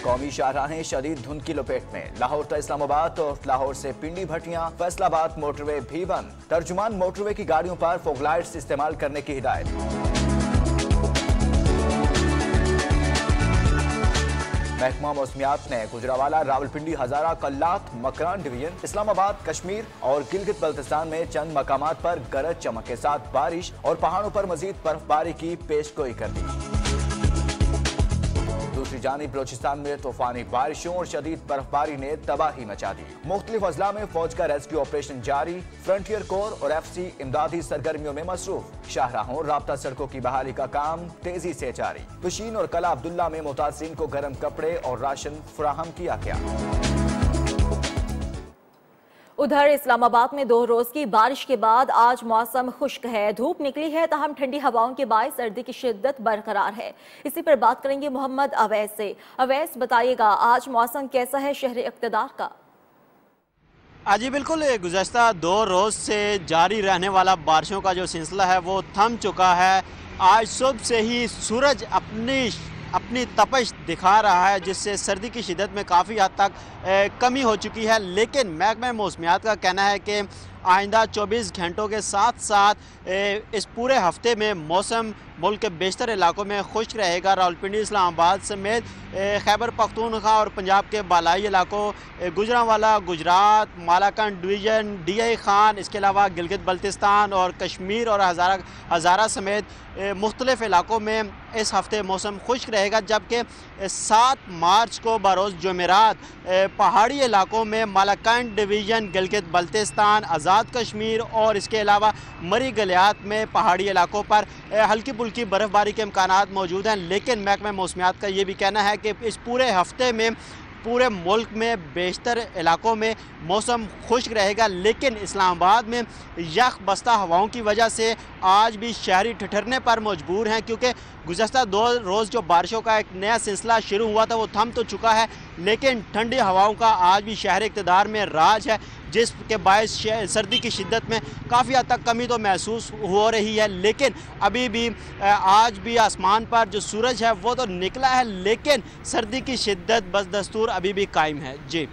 कौमी शाहराहें शदीद धुंध की लपेट में। लाहौर से इस्लामाबाद और लाहौर से पिंडी भटियां, फैसलाबाद मोटरवे भी बंद। तर्जुमान मोटरवे की गाड़ियों पर फॉग लाइट्स इस्तेमाल करने की हिदायत। महकमा मौसमियात ने गुजरांवाला, रावलपिंडी, हजारा, कल्लात, मकरान डिवीजन, इस्लामाबाद, कश्मीर और गिलगित बल्तिस्तान में चंद मकामात पर गरज चमक के साथ बारिश और पहाड़ों पर मजीद बर्फबारी की पेशगोई कर दी। दूसरी जानिब बलोचिस्तान में तूफानी बारिशों और शदीद बर्फबारी ने तबाही मचा दी। मुख्तलिफ अजला में फौज का रेस्क्यू ऑपरेशन जारी। फ्रंटियर कोर और FC इमदादी सरगर्मियों में मसरूफ। शाहराहों और राब्ता सड़कों की बहाली का काम तेजी से जारी। पशीन और कला अब्दुल्ला में मुतासिरीन को गर्म कपड़े और राशन फराहम किया गया। उधर इस्लामाबाद में 2 रोज की बारिश के बाद आज मौसम खुश्क है। धूप निकली है, ताहम ठंडी हवाओं के बायस सर्दी की शिद्दत बरकरार है। इसी पर बात करेंगे मोहम्मद अवैस से। अवैस, बताइएगा आज मौसम कैसा है शहर इक़्तिदार का? जी बिल्कुल, गुज़श्ता 2 रोज़ से जारी रहने वाला बारिशों का जो सिलसिला है वो थम चुका है। आज सुबह से ही सूरज अपनी तपश दिखा रहा है, जिससे सर्दी की शिद्दत में काफ़ी हद तक कमी हो चुकी है। लेकिन महकमा मौसमियात का कहना है कि आइंदा 24 घंटों के साथ साथ इस पूरे हफ्ते में मौसम मुल्क के बेशतर इलाकों में खुश्क रहेगा। रावलपिंडी, इस्लामाबाद समेत खैबर पख्तूनख्वा और पंजाब के बालाई इलाकों गुजरांवाला, गुजरात, मालाकंड डिवीज़न, DI खान, इसके अलावा गिलगित बल्तिस्तान और कश्मीर और हज़ारा समेत मुख्तलिफ़ इलाकों में इस हफ्ते मौसम खुश्क रहेगा। जबकि 7 मार्च को बरोज़ जुमेरात पहाड़ी इलाकों में मालाकंड डिवीज़न, गिलगित बल्तिस्तान, आज़ाद कश्मीर और इसके अलावा मरी गलियात में पहाड़ी इलाकों पर हल्की फुल्की बर्फ़बारी के इम्कानात मौजूद हैं। लेकिन महकमा मौसमियात का ये भी कहना है कि इस पूरे हफ्ते में पूरे मुल्क में बेशतर इलाकों में मौसम खुश्क रहेगा। लेकिन इस्लामाबाद में यख बस्ता हवाओं की वजह से आज भी शहरी ठिठुरने पर मजबूर हैं, क्योंकि गुज़श्ता 2 रोज़ जो बारिशों का एक नया सिलसिला शुरू हुआ था वो थम तो चुका है, लेकिन ठंडी हवाओं का आज भी शहर इक़्तिदार में राज है, जिसके बायस सर्दी की शिद्दत में काफ़ी हद तक कमी तो महसूस हो रही है। लेकिन अभी भी आज भी आसमान पर जो सूरज है वो तो निकला है, लेकिन सर्दी की शिद्दत बस दस्तूर अभी भी कायम है। जी,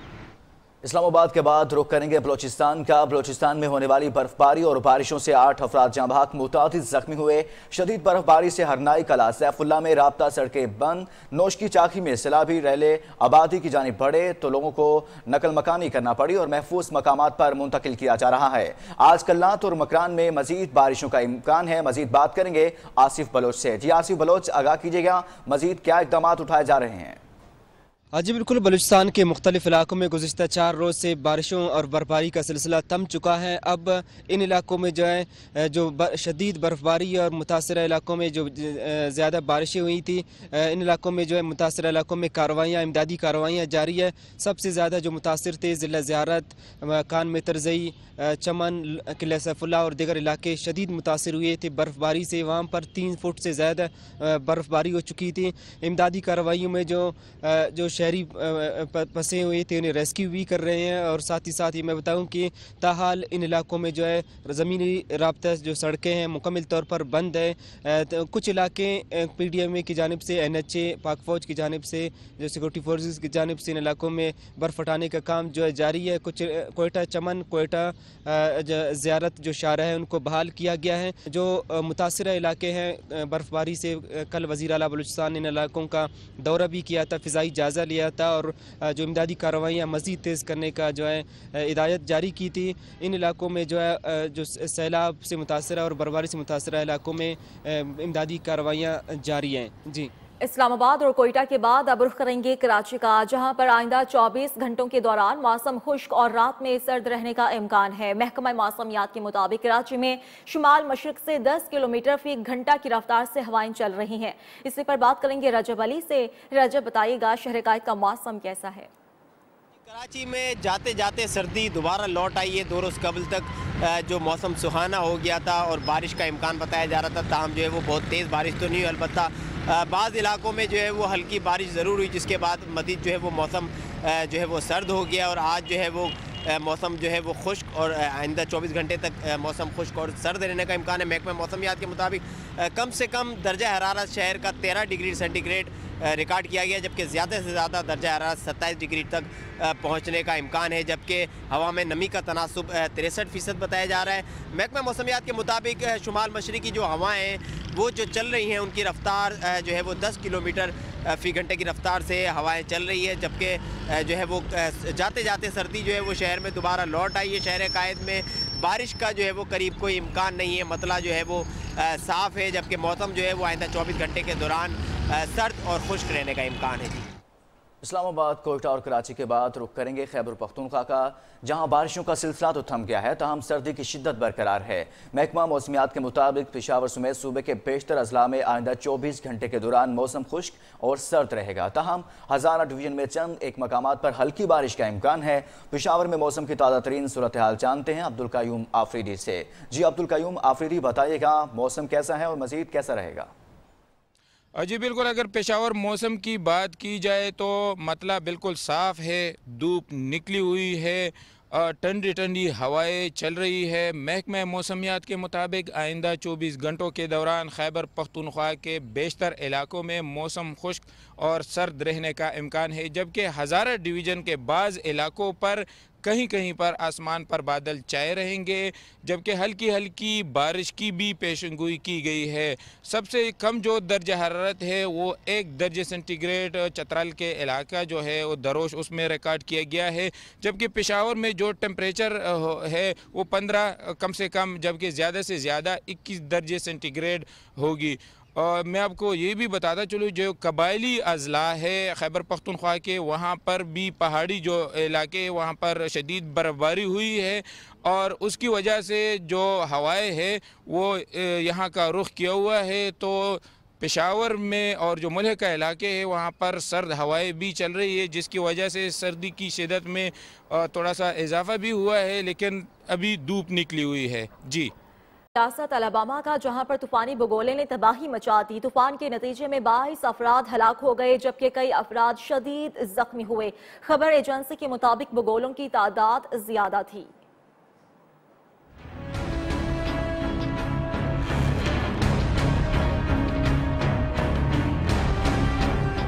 इस्लामाबाद के बाद रुख करेंगे बलोचिस्तान का। बलोचिस्तान में होने वाली बर्फबारी और बारिशों से 8 अफराद जाँ बहक, मुतादिद जख्मी हुए। शदीद बर्फबारी से हरनाई कला, सैफुल्ला में राब्ता सड़कें बंद। नोशकी चाकी में सैलाबी रैले आबादी की जानिब बढ़े तो लोगों को नकल मकानी करना पड़ी और महफूज मकामात पर मुंतकिल किया जा रहा है। आज कल्लात और मकरान में मजीद बारिशों का इम्कान है। मजीद बात करेंगे आसिफ बलोच से। जी आसिफ बलोच, आगाह कीजिएगा, मजीद क्या इक़दाम उठाए जा रहे हैं? जी बिल्कुल, बलूचिस्तान के मुख्तलिफ इलाकों में गुज़िश्ता 4 रोज़ से बारिशों और बर्फबारी का सिलसिला थम चुका है। अब इन इलाकों में जो है जो शदीद बर्फबारी और मुतासरा इलाकों में जो ज़्यादा बारिशें हुई थी, इन इलाकों में जो है मुतासरा इलाकों में कार्रवाइयाँ, इमदादी कार्रवाइयाँ जारी है। सबसे ज़्यादा जो मुतासर थे ज़िला ज़ियारत, कान में तरजई, चमन, किला सैफुल्ला और दीगर इलाके शदीद मुतासर हुए थे बर्फबारी से। वहाँ पर 3 फुट से ज़्यादा बर्फबारी हो चुकी थी। इमदादी कार्रवाइयों में जो शहरी फंसे हुए थे उन्हें रेस्क्यू भी कर रहे हैं। और साथ ही साथ ये मैं बताऊं कि ताहाल इन इलाकों में जो है ज़मीनी राब्ता जो सड़कें हैं मुकम्मल तौर पर बंद है। तो कुछ इलाके PDMA की जानिब से, NHA पाक फ़ौज की जानिब से, जो सिक्योरिटी फोर्सेस की जानिब से इन इलाकों में बर्फ़ हटाने का काम जो है जारी है। कुछ कोयटा, चमन, कोयटा ज़ियारत जो शारा है उनको बहाल किया गया है। जो मुतासरा इलाके हैं बर्फबारी से, कल वज़ीर आला बलूचिस्तान ने इन इलाकों का दौरा भी किया था, फ़िज़ाई जायज़ा लिया था और जो इमदादी कार्रवाइयाँ मज़ीद तेज़ करने का जो है हिदायत जारी की थी। इन इलाकों में जो है जो सैलाब से मुतासरा और बर्फबारी से मुतासरा इलाकों में इमदादी कार्रवाइयाँ जारी हैं। जी, इस्लामाबाद और कोयटा के बाद अब रुख करेंगे कराची का, जहां पर आइंदा 24 घंटों के दौरान मौसम खुश्क और रात में सर्द रहने का इम्कान है। महकमा मौसमियात के मुताबिक कराची में शुमाल मशरक से 10 किलोमीटर फी घंटा की रफ्तार से हवाएं चल रही हैं। इसी पर बात करेंगे रजब अली से। रजब, बताइएगा शहर कायद का मौसम कैसा है? कराची में जाते जाते सर्दी दोबारा लौट आई है। 2 रोज़ कबल तक जो मौसम सुहाना हो गया था और बारिश का इम्कान बताया जा रहा था, ताहम जो है वो बहुत तेज़ बारिश तो नहीं हुई। अलबत्ता बाज़ इलाकों में जो है वो हल्की बारिश ज़रूर हुई, जिसके बाद मज़ीद जो है वो मौसम जो है वो सर्द हो गया और आज जो है वो मौसम जो है वो खुश्क और आइंदा 24 घंटे तक मौसम खुश्क और सर्द रहने का इम्कान है। महकमा मौसमियात के मुताबिक कम से कम दर्जा हरारत शहर का 13 डिग्री सेंटीग्रेड रिकॉर्ड किया गया, जबकि ज़्यादा से ज़्यादा दर्जा हरारत 27 डिग्री तक पहुंचने का इम्कान है। जबकि हवा में नमी का तनासुब 63% बताया जा रहा है। महकमा मौसमियात के मुताबिक शुमाल मशरक़ी जो हवाएँ हैं वो जो चल रही हैं उनकी रफ्तार जो है वो 10 किलोमीटर फ़ी घंटे की रफ्तार से हवाएं चल रही है। जबकि जो है वो जाते जाते सर्दी जो है वो शहर में दोबारा लौट आई है। शहर कायद में बारिश का जो है वो करीब कोई इम्कान नहीं है, मतला जो है वो साफ़ है। जबकि मौसम जो है वो आइंदा 24 घंटे के दौरान सर्द और खुश्क रहने का इम्कान है। जी, इस्लामाबाद, कोयटा और कराची के बाद रुख करेंगे खैबर पख्तूनख्वा का, जहां बारिशों का सिलसिला तो थम गया है, ताहम सर्दी की शिद्दत बरकरार है। महकमा मौसमियात के मुताबिक पेशावर समेत सूबे के बेशतर अजला में आइंदा 24 घंटे के दौरान मौसम खुश्क और सर्द रहेगा। ताहम हज़ारा डिवीजन में चंद एक मकामात पर हल्की बारिश का इम्कान है। पेशावर में मौसम की ताज़ा तरीन सूरत हाल जानते हैं अब्दुल कयूम आफरीदी से। जी अब्दुल कयूम आफरीदी, बताइएगा मौसम कैसा है और मज़ीद कैसा रहेगा? जी बिल्कुल, अगर पेशावर मौसम की बात की जाए तो मतलब बिल्कुल साफ़ है, धूप निकली हुई है, ठंडी ठंडी हवाएं चल रही है। महकमा मौसमियात के मुताबिक आइंदा 24 घंटों के दौरान खैबर पख्तूनख्वा के बेशतर इलाकों में मौसम खुश्क और सर्द रहने का इम्कान है, जबकि हज़ारा डिवीज़न के बाज़ इलाकों पर कहीं कहीं पर आसमान पर बादल छाए रहेंगे, जबकि हल्की हल्की बारिश की भी पेशेंगोई की गई है। सबसे कम जो दर्जा हरारत है वो 1 दर्जे सेंटीग्रेड चतरल के इलाका जो है वो दरोश उसमें रिकॉर्ड किया गया है, जबकि पेशावर में जो टेम्परेचर है वो 15 कम से कम, जबकि ज़्यादा से ज़्यादा 21 दर्जे सेंटीग्रेड होगी। और मैं आपको ये भी बताता चलूँ, जो कबायली अजला है खैबर पख्तूनख्वा के, वहाँ पर भी पहाड़ी जो इलाके वहाँ पर शदीद बर्फ़बारी हुई है और उसकी वजह से जो हवाएं है वो यहाँ का रुख किया हुआ है। तो पेशावर में और जो मुल्क का इलाके है वहाँ पर सर्द हवाएं भी चल रही है, जिसकी वजह से सर्दी की शिद्दत में थोड़ा सा इजाफा भी हुआ है, लेकिन अभी धूप निकली हुई है। जी रियासत अलबामा का, जहां पर तूफानी बगोले ने तबाही मचा दी। तूफान के नतीजे में 22 अफराद हलाक हो गए, जबकि कई अफराद शदीद जख्मी हुए। खबर एजेंसी के मुताबिक बगोलों की तादाद ज्यादा थी।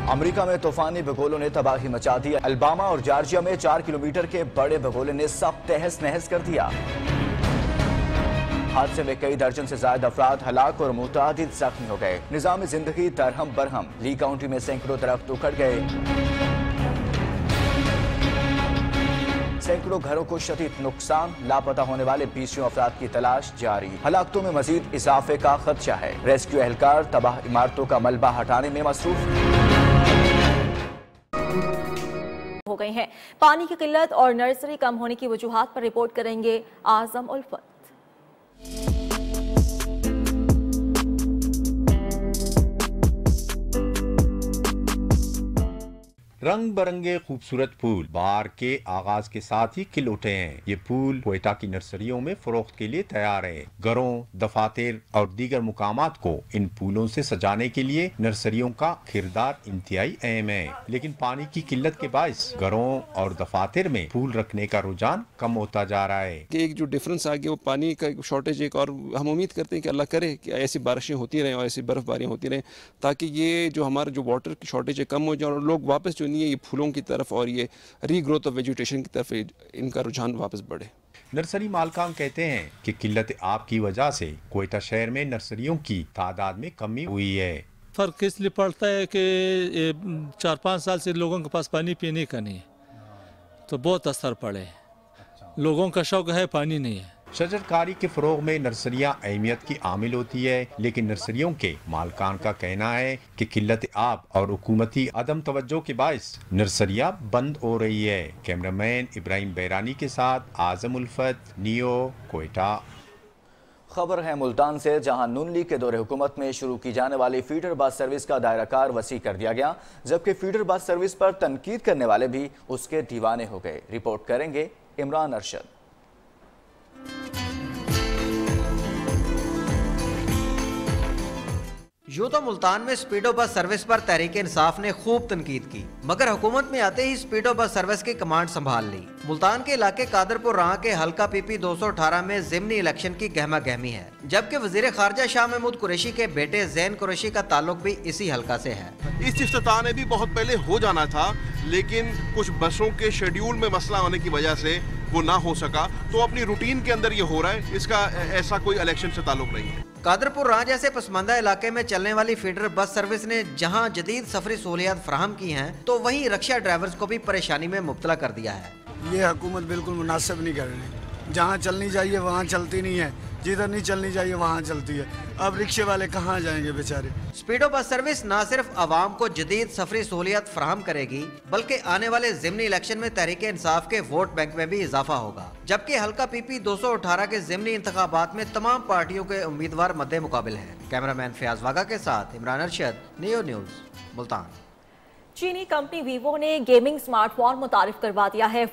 अमेरिका में तूफानी बगोलों ने तबाही मचा दी। अलबामा और जॉर्जिया में 4 किलोमीटर के बड़े बगोले ने सब तहस नहस कर दिया। हादसे में कई दर्जन से ज्यादा अफराद हलाक और मुतादिद जख्मी हो गए। निजाम जिंदगी दरहम बरहम। ली काउंटी में सैकड़ों दरख्त उखड़ गए, सैकड़ों घरों को शदीद नुकसान। लापता होने वाले 20 अफराद की तलाश जारी। हलाकतों में मजीद इजाफे का खदशा है। रेस्क्यू एहलकार तबाह इमारतों का मलबा हटाने में मसरूफ हो गए हैं। पानी की किल्लत और नर्सरी कम होने की वजूहात पर रिपोर्ट करेंगे आजम उल्फत। रंग बरंगे खूबसूरत फूल बहार के आगाज के साथ ही खिल उठे हैं। ये फूल कोयटा की नर्सरियों में फरोख्त के लिए तैयार है। घरों, दफातर और दीगर मुकामात को इन फूलों से सजाने के लिए नर्सरियों का किरदार इंतहाई अहम है, लेकिन पानी की किल्लत के बायस घरों और दफातर में फूल रखने का रुझान कम होता जा रहा है। एक जो डिफरेंस आ गया वो पानी का शॉर्टेज एक, और हम उम्मीद करते हैं कि अल्लाह करे कि ऐसी बारिशें होती रहें और ऐसी बर्फबारियां होती रहें, ताकि ये जो हमारा जो वाटर की शॉर्टेज है कम हो जाए और लोग वापस जो नहीं है ये फूलों की तरफ और ये रीग्रोथ ऑफ वेजिटेशन की तरफ इनका रुझान वापस बढ़े। नर्सरी मालकान कहते हैं कि किल्लत आब की वजह से कोयटा शहर में नर्सरियों की तादाद में कमी हुई है। फर्क इसलिए पड़ता है कि 4-5 साल से लोगों के पास पानी पीने का नहीं है, तो बहुत असर पड़े। लोगों का शौक है, पानी नहीं है। शजरकारी के फरोग में नर्सरियाँ अहमियत की आमिल होती है, लेकिन नर्सरियों के मालकान का कहना है कि किल्लत आब और हुकूमती अदम तवज्जो के बायस नर्सरियाँ बंद हो रही है। कैमरामैन इब्राहिम बैरानी के साथ आजम उल्फत, नियो, कोयटा। खबर है मुल्तान से, जहां नून लीग के दौरे हुकूमत में शुरू की जाने वाली फीडर बस सर्विस का दायरा कार वसी कर दिया गया, जबकि फीडर बस सर्विस पर तनकीद करने वाले भी उसके दीवाने हो गए। रिपोर्ट करेंगे इमरान अरशद। यूं तो मुल्तान में स्पीडो बस सर्विस पर तहरीक इंसाफ ने खूब तनकीद की, मगर हुकूमत में आते ही स्पीडो बस सर्विस की कमांड संभाल ली। मुल्तान के इलाके कादरपुर राह के हल्का PP 218 में ज़िमनी इलेक्शन की गहमा गहमी है, जबकि वजीर खारजा शाह महमूद कुरैशी के बेटे जैन कुरैशी का ताल्लुक भी इसी हल्का से है। इस इफ्तिताह ने भी बहुत पहले हो जाना था, लेकिन कुछ बसों के शेड्यूल में मसला होने की वजह से वो ना हो सका, तो अपनी रूटीन के अंदर ये हो रहा है। इसका ऐसा कोई इलेक्शन से ताल्लुक नहीं है। कादरपुर राह जैसे पसमानदा इलाके में चलने वाली फीडर बस सर्विस ने जहां जदीद सफरी सहूलियात फराहम की हैं, तो वहीं रिक्शा ड्राइवर्स को भी परेशानी में मुब्तला कर दिया है। ये हुकूमत बिल्कुल मुनासिब नहीं कर रही, जहाँ चलनी चाहिए वहाँ चलती नहीं है। जिधर नहीं चलनी चाहिए वहाँ चलती है। अब रिक्शे वाले कहाँ जाएंगे बेचारे। स्पीडो बस सर्विस न सिर्फ आवाम को जदीद सफरी सहूलियत फराहम करेगी, बल्कि आने वाले ज़िमनी इलेक्शन में तहरीक इंसाफ के वोट बैंक में भी इजाफा होगा। जबकि हल्का PP 218 के ज़िमनी इंतखाबात में तमाम पार्टियों के उम्मीदवार मद्दे मुकाबिल हैं। कैमरामैन फयाज वागा के साथ इमरान अरशद, नियो न्यूज़, मुल्तान। चीनी कंपनी वीवो ने गेमिंग स्मार्टफोन मुतारिफ करवा दिया है।